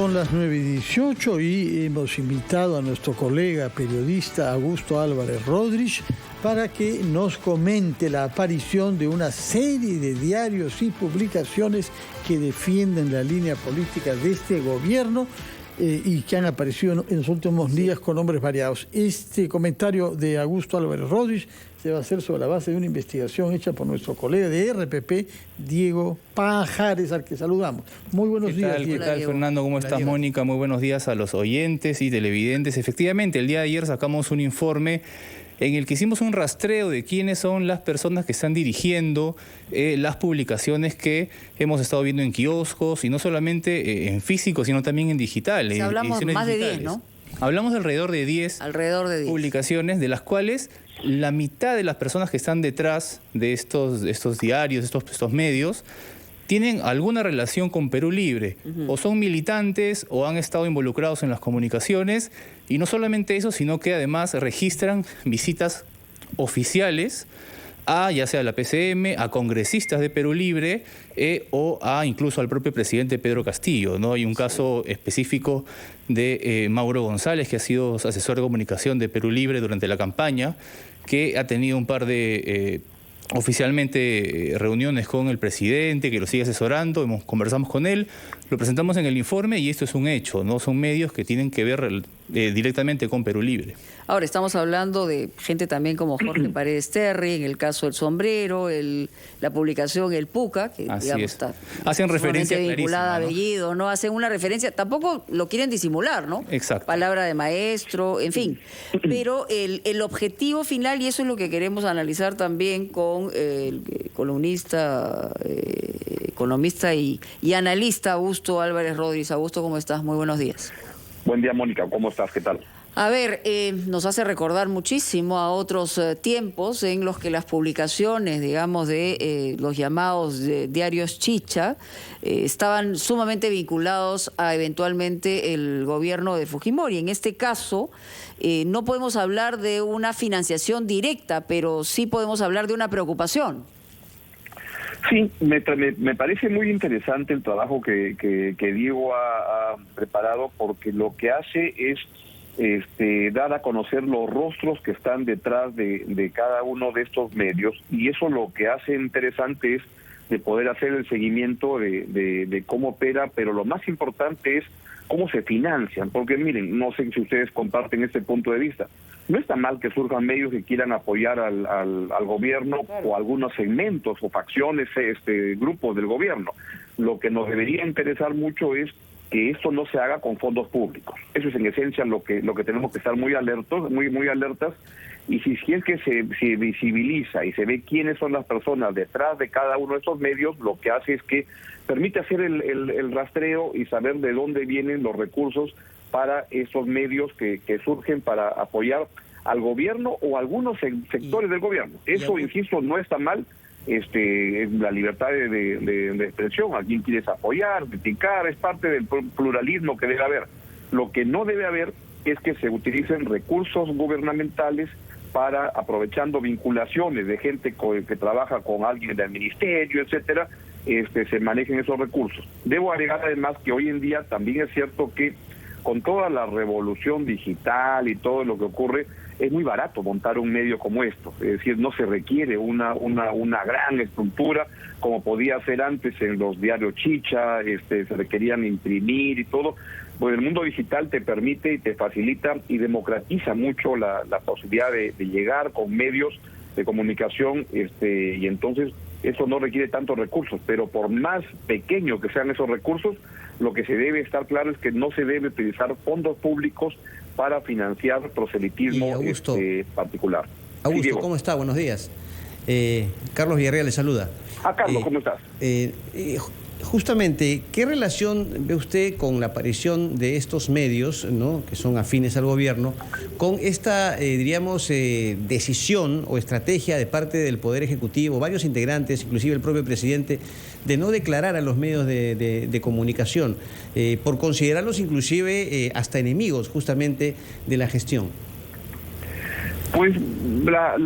Son las 9:18 y hemos invitado a nuestro colega periodista Augusto Álvarez Rodríguez para que nos comente la aparición de una serie de diarios y publicaciones que defienden la línea política de este gobierno y que han aparecido en los últimos días con nombres variados. Este comentario de Augusto Álvarez Rodríguez se va a hacer sobre la base de una investigación hecha por nuestro colega de RPP, Diego Pajares, al que saludamos. Muy buenos días, Diego. ¿Qué tal, Fernando? ¿Cómo estás, Mónica? Muy buenos días a los oyentes y televidentes. Efectivamente, el día de ayer sacamos un informe en el que hicimos un rastreo de quiénes son las personas que están dirigiendo las publicaciones que hemos estado viendo en kioscos, y no solamente en físico, sino también en digital. Hablamos más de 10, ¿no? Hablamos de alrededor de 10 publicaciones, de las cuales la mitad de las personas que están detrás de estos diarios, estos medios, tienen alguna relación con Perú Libre, o son militantes o han estado involucrados en las comunicaciones, y no solamente eso, sino que además registran visitas oficiales a, ya sea a la PCM, a congresistas de Perú Libre o a incluso al propio presidente Pedro Castillo, ¿no? Hay un caso específico de Mauro González, que ha sido asesor de comunicación de Perú Libre durante la campaña, que ha tenido un par de oficialmente reuniones con el presidente, que lo sigue asesorando, conversamos con él, lo presentamos en el informe y esto es un hecho, ¿no? Son medios que tienen que ver directamente con Perú Libre. Ahora, estamos hablando de gente también como Jorge Paredes Terry, en el caso del Sombrero, la publicación El Puca, que digamos está hacen referencia vinculada a ¿no? Bellido, ¿no? Hacen una referencia, tampoco lo quieren disimular, ¿no? Exacto. Palabra de maestro, en fin. Pero el objetivo final, y eso es lo que queremos analizar también con el columnista, economista y analista Augusto Álvarez Rodríguez. Augusto, ¿cómo estás? Muy buenos días. Buen día, Mónica. ¿Cómo estás? ¿Qué tal? A ver, nos hace recordar muchísimo a otros tiempos en los que las publicaciones, digamos, de los llamados diarios chicha, estaban sumamente vinculados a eventualmente el gobierno de Fujimori. En este caso, no podemos hablar de una financiación directa, pero sí podemos hablar de una preocupación. Sí, me parece muy interesante el trabajo que Diego ha preparado, porque lo que hace es dar a conocer los rostros que están detrás de cada uno de estos medios, y eso lo que hace interesante es de poder hacer el seguimiento de cómo opera, pero lo más importante es cómo se financian, porque miren, no sé si ustedes comparten este punto de vista. No está mal que surjan medios que quieran apoyar al gobierno, o algunos segmentos o facciones, grupos del gobierno. Lo que nos debería interesar mucho es que esto no se haga con fondos públicos. Eso es en esencia lo que tenemos que estar muy alertos, muy alertas. Y si es que se visibiliza y se ve quiénes son las personas detrás de cada uno de estos medios, lo que hace es que permite hacer el rastreo y saber de dónde vienen los recursos para esos medios que surgen para apoyar al gobierno o algunos sectores del gobierno. Eso, insisto, no está mal. La libertad de expresión, a quien quieres apoyar, criticar, es parte del pluralismo que debe haber. Lo que no debe haber es que se utilicen recursos gubernamentales para, aprovechando vinculaciones de gente que trabaja con alguien del ministerio, etcétera, se manejen esos recursos. Debo agregar además que hoy en día también es cierto que con toda la revolución digital y todo lo que ocurre, es muy barato montar un medio como esto. Es decir, no se requiere una gran estructura como podía ser antes en los diarios chicha, se requerían imprimir y todo. Pues el mundo digital te permite y te facilita y democratiza mucho la posibilidad de llegar con medios de comunicación, y entonces eso no requiere tantos recursos, pero por más pequeños que sean esos recursos, lo que se debe estar claro es que no se debe utilizar fondos públicos para financiar proselitismo particular. Augusto, ¿cómo está? Buenos días. Carlos Villarreal le saluda. Carlos, ¿cómo estás? Justamente, ¿qué relación ve usted con la aparición de estos medios, ¿no?, que son afines al gobierno, con esta, decisión o estrategia de parte del Poder Ejecutivo, varios integrantes, inclusive el propio presidente, de no declarar a los medios de comunicación, por considerarlos inclusive hasta enemigos justamente de la gestión? Pues la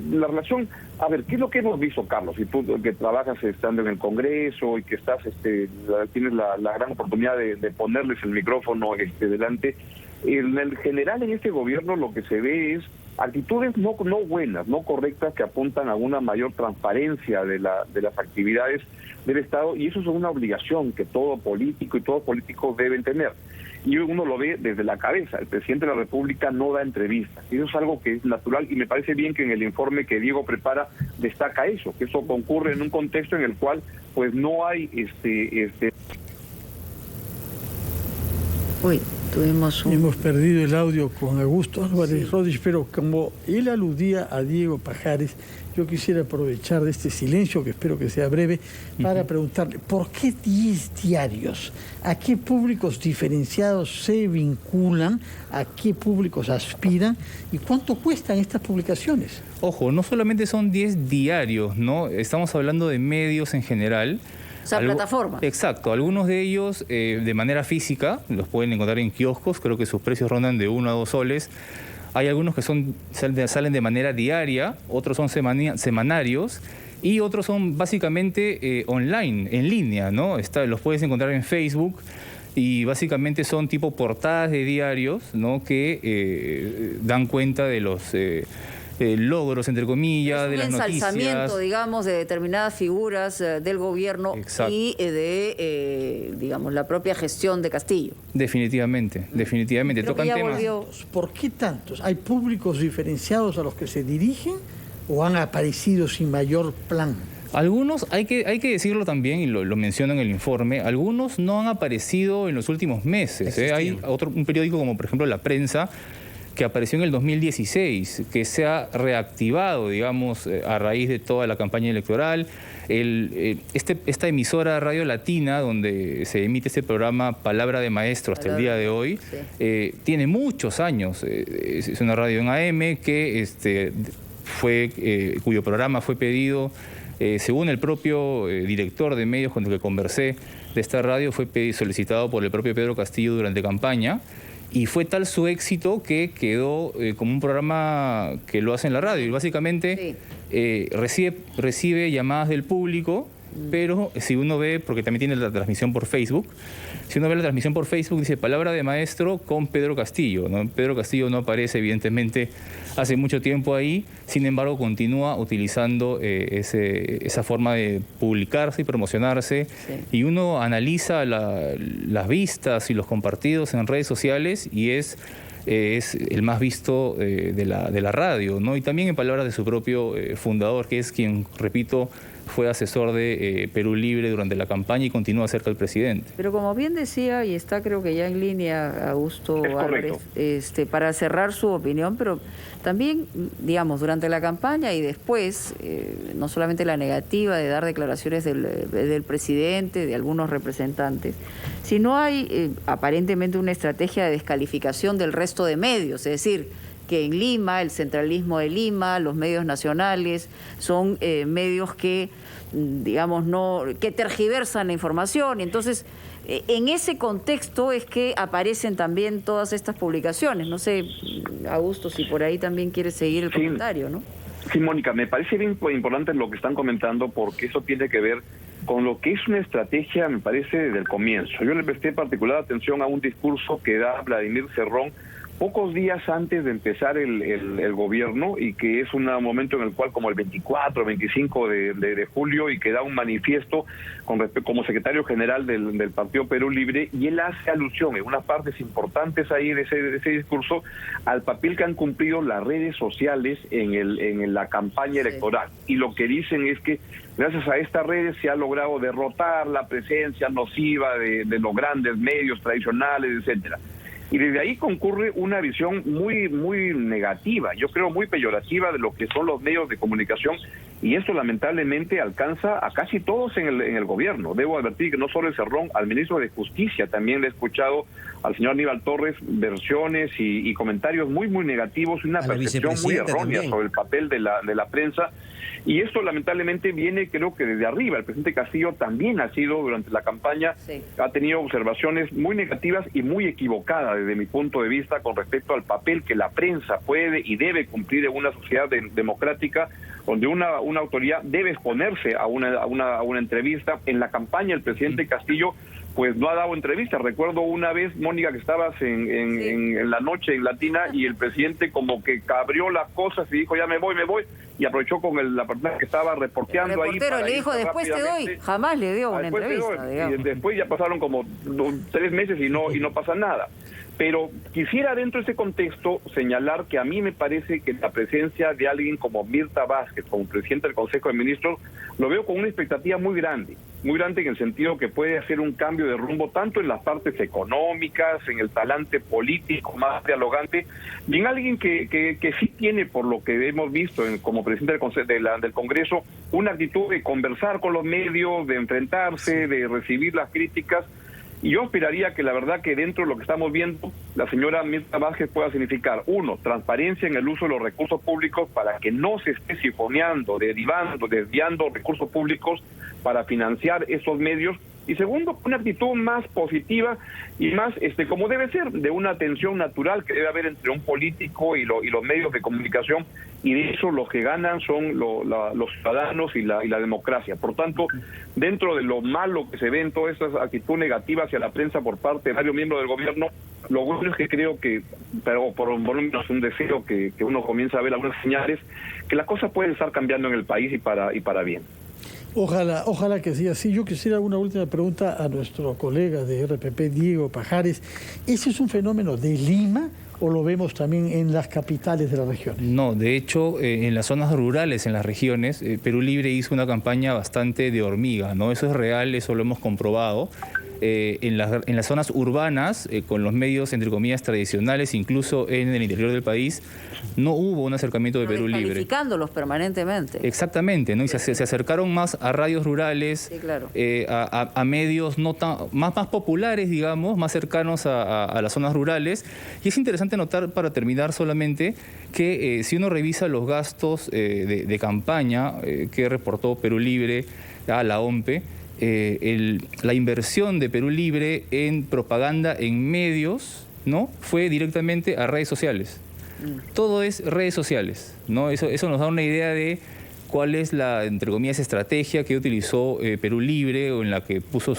relación A ver, ¿qué es lo que hemos visto, Carlos? Y tú que trabajas estando en el Congreso y que estás, tienes la gran oportunidad de ponerles el micrófono delante. En el general, en este gobierno lo que se ve es actitudes no buenas, no correctas, que apuntan a una mayor transparencia de las actividades del Estado, y eso es una obligación que todo político y todos políticos deben tener. Y uno lo ve desde la cabeza. El presidente de la República no da entrevistas. Y eso es algo que es natural, y me parece bien que en el informe que Diego prepara destaca eso, que eso concurre en un contexto en el cual pues no hay Uy, Hemos perdido el audio con Augusto Álvarez Rodríguez, pero como él aludía a Diego Pajares, yo quisiera aprovechar de este silencio, que espero que sea breve, para preguntarle, ¿por qué 10 diarios? ¿A qué públicos diferenciados se vinculan? ¿A qué públicos aspiran? ¿Y cuánto cuestan estas publicaciones? Ojo, no solamente son 10 diarios, ¿no? Estamos hablando de medios en general. O sea, plataformas. Exacto. Algunos de ellos de manera física, los pueden encontrar en kioscos, creo que sus precios rondan de 1 a 2 soles. Hay algunos que salen de manera diaria, otros son semanarios y otros son básicamente online, en línea, ¿no? Los puedes encontrar en Facebook y básicamente son tipo portadas de diarios, ¿no? Que dan cuenta de los logros, entre comillas, de las noticias. Un ensalzamiento, digamos, de determinadas figuras del gobierno. Exacto. Y digamos, la propia gestión de Castillo. Definitivamente. Tocan temas. ¿Por qué tantos? ¿Hay públicos diferenciados a los que se dirigen o han aparecido sin mayor plan? Algunos, hay que decirlo también, y lo menciono en el informe, algunos no han aparecido en los últimos meses. Hay un periódico como, por ejemplo, La Prensa, que apareció en el 2016, que se ha reactivado, digamos, a raíz de toda la campaña electoral. Esta emisora Radio Latina, donde se emite este programa Palabra de Maestro hasta el día de hoy, tiene muchos años. Es una radio en AM que cuyo programa fue pedido, según el propio director de medios con el que conversé de esta radio, fue solicitado por el propio Pedro Castillo durante campaña. Y fue tal su éxito que quedó como un programa que lo hace en la radio. Y básicamente recibe llamadas del público, pero si uno ve, porque también tiene la transmisión por Facebook, si uno ve la transmisión por Facebook, dice Palabra de Maestro con Pedro Castillo, ¿no? Pedro Castillo no aparece, evidentemente, hace mucho tiempo ahí, sin embargo, continúa utilizando esa forma de publicarse y promocionarse. Y uno analiza las vistas y los compartidos en redes sociales y es el más visto de la radio, ¿no? Y también en palabras de su propio fundador, que es quien, repito, fue asesor de Perú Libre durante la campaña y continúa cerca del presidente. Pero como bien decía, y está creo que ya en línea Augusto Álvarez, para cerrar su opinión, pero también, digamos, durante la campaña y después, no solamente la negativa de dar declaraciones del presidente, de algunos representantes, sino hay aparentemente una estrategia de descalificación del resto de medios, es decir, que en Lima, el centralismo de Lima, los medios nacionales, son medios que, digamos, que tergiversan la información. Y entonces, en ese contexto es que aparecen también todas estas publicaciones. No sé, Augusto, si por ahí también quieres seguir el comentario, ¿no? Sí, Mónica, me parece bien importante lo que están comentando, porque eso tiene que ver con lo que es una estrategia, me parece, desde el comienzo. Yo le presté particular atención a un discurso que da Vladimir Cerrón pocos días antes de empezar el gobierno, y que es un momento en el cual, como el 24, 25 de julio, y que da un manifiesto como secretario general del Partido Perú Libre, y él hace alusión en unas partes importantes ahí de ese discurso al papel que han cumplido las redes sociales en la campaña electoral. Y lo que dicen es que gracias a estas redes se ha logrado derrotar la presencia nociva de los grandes medios tradicionales, etcétera. Y desde ahí concurre una visión muy negativa, yo creo muy peyorativa, de lo que son los medios de comunicación, y esto lamentablemente alcanza a casi todos en el gobierno. Debo advertir que no solo el Cerrón, al ministro de Justicia también le he escuchado, al señor Aníbal Torres, versiones y comentarios muy negativos, y una percepción muy errónea sobre el papel de la prensa. Y esto lamentablemente viene, creo que desde arriba. El presidente Castillo también ha sido, durante la campaña, ha tenido observaciones muy negativas y muy equivocadas desde mi punto de vista con respecto al papel que la prensa puede y debe cumplir en una sociedad democrática, donde una autoridad debe exponerse a una entrevista. En la campaña el presidente Castillo pues no ha dado entrevistas. Recuerdo una vez, Mónica, que estabas en la noche en Latina y el presidente como que cabrió las cosas y dijo, ya me voy, y aprovechó con la persona que estaba reporteando ahí. El reportero le dijo, después te doy, jamás le dio una entrevista. Y después ya pasaron como 3 meses y no pasa nada. Pero quisiera dentro de ese contexto señalar que a mí me parece que la presencia de alguien como Mirta Vázquez, como presidente del Consejo de Ministros, lo veo con una expectativa muy grande en el sentido que puede hacer un cambio de rumbo tanto en las partes económicas, en el talante político más dialogante, y en alguien que sí tiene, por lo que hemos visto como presidente del Congreso, una actitud de conversar con los medios, de enfrentarse, de recibir las críticas. Y yo aspiraría que la verdad que dentro de lo que estamos viendo, la señora Mirta Vázquez pueda significar, 1, transparencia en el uso de los recursos públicos para que no se esté sifoneando, desviando recursos públicos para financiar esos medios. Y segundo, una actitud más positiva y más, como debe ser, de una tensión natural que debe haber entre un político y los medios de comunicación, y de eso los que ganan son los ciudadanos y la democracia. Por tanto, dentro de lo malo que se ve en toda esa actitud negativa hacia la prensa por parte de varios miembros del gobierno, lo bueno es que creo que, pero por lo menos un deseo que uno comienza a ver algunas señales, que las cosas pueden estar cambiando en el país y para bien. Ojalá que sea así. Yo quisiera una última pregunta a nuestro colega de RPP, Diego Pajares. ¿Ese es un fenómeno de Lima o lo vemos también en las capitales de las regiones? No, de hecho, en las zonas rurales, en las regiones, Perú Libre hizo una campaña bastante de hormiga, ¿no? Eso es real, eso lo hemos comprobado. En las zonas urbanas, con los medios, entre comillas, tradicionales, incluso en el interior del país, no hubo un acercamiento de Perú Libre. Descalificándolos permanentemente. Exactamente, ¿no? Y se acercaron más a radios rurales, sí, claro, a medios más populares, digamos, más cercanos a las zonas rurales. Y es interesante notar, para terminar solamente, que si uno revisa los gastos de campaña que reportó Perú Libre a la OMPE, la inversión de Perú Libre en propaganda en medios, ¿no?, fue directamente a redes sociales. Todo es redes sociales, ¿no? Eso nos da una idea de cuál es la, entre comillas, estrategia que utilizó Perú Libre, o en la que puso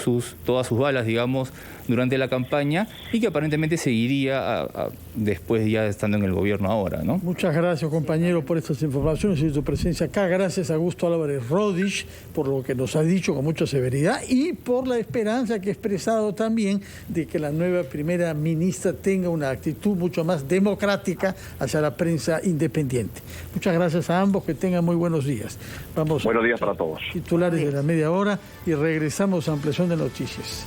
todas sus balas, digamos, durante la campaña, y que aparentemente seguiría después, ya estando en el gobierno ahora, ¿no? Muchas gracias, compañero, por estas informaciones y tu presencia acá. Gracias a Augusto Álvarez Rodríguez por lo que nos ha dicho con mucha severidad y por la esperanza que ha expresado también de que la nueva primera ministra tenga una actitud mucho más democrática hacia la prensa independiente. Muchas gracias a ambos, que tengan muy buenos días. Buenos días para todos. Titulares de la media hora y regresamos a Ampliación de Noticias.